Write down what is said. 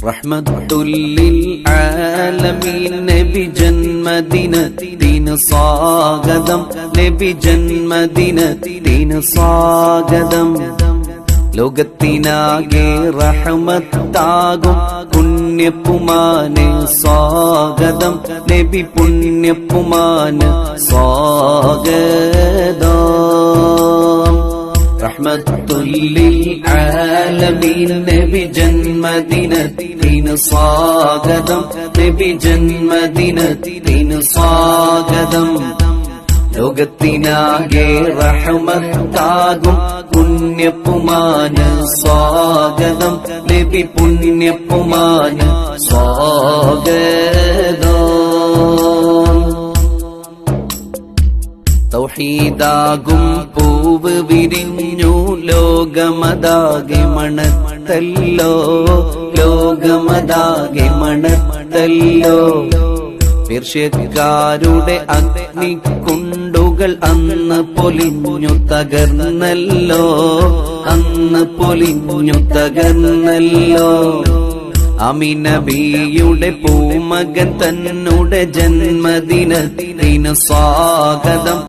റഹ്മത്തുല്ലിൽ ആലമീൻ നബി ജന്മദിനത്തിന് സ്വാഗതം, നബി ജന്മദിനത്തിന് സ്വാഗതം. ലോകത്തിനാകെ റഹ്മത്താകും പുണ്യപ്പുമാന് സ്വാഗതം, നബി പുണ്യപ്പുമാന് സ്വാഗതം. റഹ്മത്തുല്ലിൽ ആലമീൻ നബി ജന്മദിനത്തിന് സ്വാഗതം, നബി ജന്മദിനത്തിന് സ്വാഗതം. ലോകത്തിനാകെ റഹ്മത്താകും പുണ്യപ്പുമാന് സ്വാഗതം, നബി പുണ്യപ്പുമാന് സ്വാഗതം. തൗഹീദാകും പൂവ് വിരിഞ്ഞു ലോകമതാകെ മണത്തല്ലോ, ലോകമതാകെ മണത്തല്ലോ. പേർഷ്യക്കാരുടെ അഗ്നിക്കുണ്ടുകൾ അന്ന് പൊലിഞ്ഞു തകർന്നല്ലോ, അന്ന് പൊലിഞ്ഞു തകർന്നല്ലോ. അമിനബിയുടെ പൂമകൻ തന്നുടെ ജന്മദിനത്തിന് സ്വാഗതം.